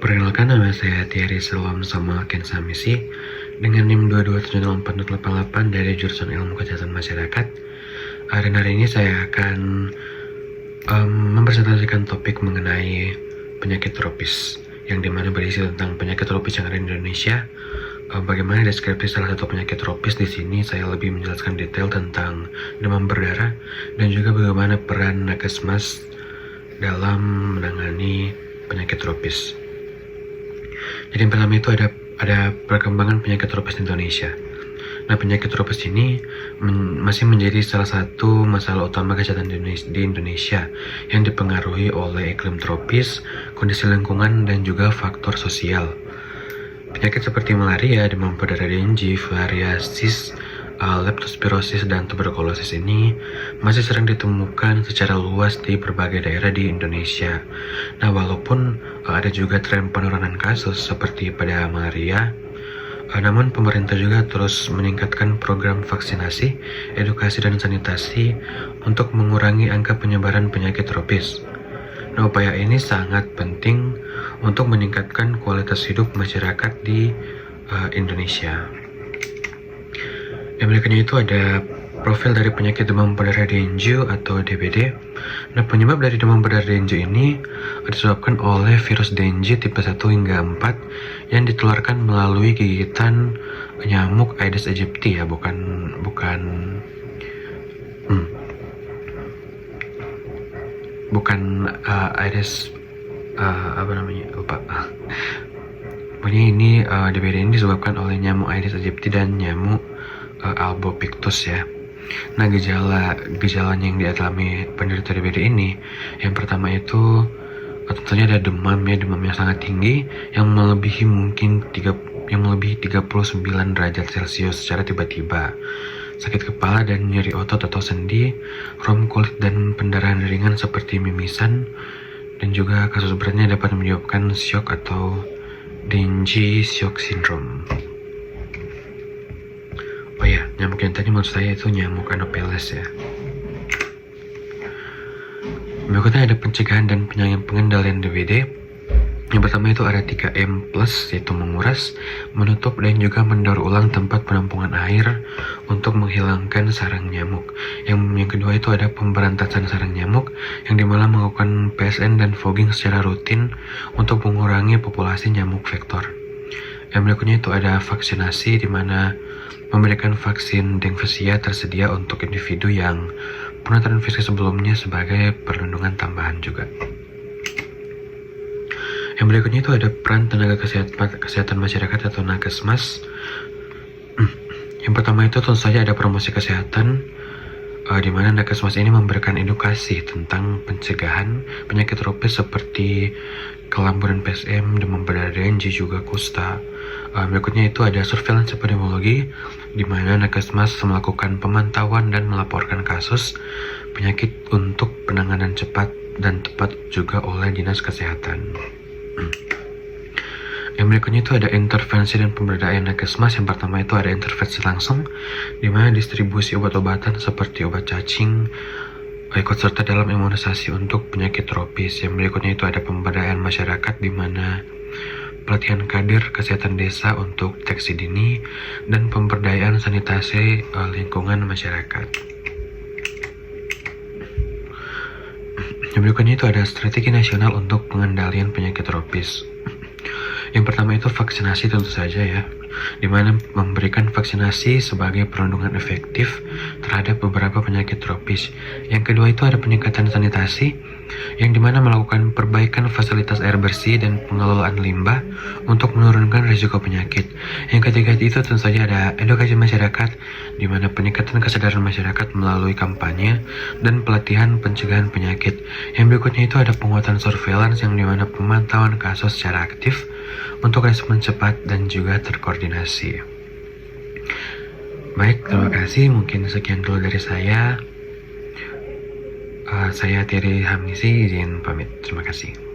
Perkenalkan, nama saya Thierry Silwam sama Ken Samisi dengan NIM 22704088 dari jurusan Ilmu Kesehatan Masyarakat. Dan hari ini saya akan mempresentasikan topik mengenai penyakit tropis, yang dimana berisi tentang penyakit tropis yang ada di Indonesia. Bagaimana deskripsi salah satu penyakit tropis di sini, saya lebih menjelaskan detail tentang demam berdarah dan juga bagaimana peran Nakesmas dalam menangani penyakit tropis. Jadi yang pertama itu ada perkembangan penyakit tropis di Indonesia. Nah, penyakit tropis ini masih menjadi salah satu masalah utama kesehatan di Indonesia yang dipengaruhi oleh iklim tropis, kondisi lingkungan, dan juga faktor sosial. Penyakit seperti malaria, demam berdarah dengue, filariasis, leptospirosis, dan tuberkulosis ini masih sering ditemukan secara luas di berbagai daerah di Indonesia. Nah, walaupun ada juga tren penurunan kasus seperti pada malaria, namun pemerintah juga terus meningkatkan program vaksinasi, edukasi, dan sanitasi untuk mengurangi angka penyebaran penyakit tropis. Nah, upaya ini sangat penting untuk meningkatkan kualitas hidup masyarakat di Indonesia. Yang berikutnya itu ada profil dari penyakit demam berdarah dengue atau DBD. Nah, penyebab dari demam berdarah dengue ini disebabkan oleh virus dengue tipe 1 hingga 4 yang ditularkan melalui gigitan nyamuk Aedes aegypti ya, bukan Aedes lupa. Pokoknya ini DBD ini disebabkan oleh nyamuk Aedes aegypti dan nyamuk Albopictus ya. Nah, gejalanya yang dialami penderita DBD ini, yang pertama itu tentunya ada demam yang sangat tinggi yang melebihi 39 derajat Celcius secara tiba-tiba, sakit kepala dan nyeri otot atau sendi, rom kulit dan pendarahan ringan seperti mimisan, dan juga kasus beratnya dapat menyebabkan syok atau dengue shock syndrome. Oh ya, nyamuk yang tadi maksud saya itu nyamuk Anopheles ya. Berikutnya ada pencegahan dan pengendalian DBD. Yang pertama itu ada 3M+, yaitu menguras, menutup, dan juga mendaur ulang tempat penampungan air untuk menghilangkan sarang nyamuk. Yang kedua itu ada pemberantasan sarang nyamuk, yang dimana melakukan PSN dan fogging secara rutin untuk mengurangi populasi nyamuk vektor. Yang berikutnya itu ada vaksinasi, di mana memberikan vaksin dengvasia tersedia untuk individu yang pernah terinfeksi sebelumnya sebagai perlindungan tambahan juga. Yang berikutnya itu ada peran tenaga kesehatan masyarakat atau Nakesmas. Yang pertama itu tentu saja ada promosi kesehatan, di mana Nakesmas ini memberikan edukasi tentang pencegahan penyakit tropis seperti kelamburan PSM, demam berdarah dengue, juga kusta. Berikutnya itu ada surveillance epidemiologi, di mana Nakesmas melakukan pemantauan dan melaporkan kasus penyakit untuk penanganan cepat dan tepat juga oleh Dinas Kesehatan. Yang berikutnya itu ada intervensi dan pemberdayaan Nakesmas. Yang pertama itu ada intervensi langsung, di mana distribusi obat-obatan seperti obat cacing ikut serta dalam imunisasi untuk penyakit tropis. Yang berikutnya itu ada pemberdayaan masyarakat, di mana pelatihan kader kesehatan desa untuk deteksi dini dan pemberdayaan sanitasi lingkungan masyarakat. Yang berikutnya itu ada strategi nasional untuk pengendalian penyakit tropis. Yang pertama itu vaksinasi tentu saja ya, di mana memberikan vaksinasi sebagai perlindungan efektif terhadap beberapa penyakit tropis. Yang kedua itu ada peningkatan sanitasi, yang dimana melakukan perbaikan fasilitas air bersih dan pengelolaan limbah untuk menurunkan risiko penyakit. Yang ketiga itu tentu saja ada edukasi masyarakat, di mana peningkatan kesadaran masyarakat melalui kampanye dan pelatihan pencegahan penyakit. Yang berikutnya itu ada penguatan surveillance, yang dimana pemantauan kasus secara aktif untuk respon cepat dan juga terkoordinasi. Baik, terima kasih. Mungkin sekian dulu dari saya. Saya Thierry Hamisi, izin pamit. Terima kasih.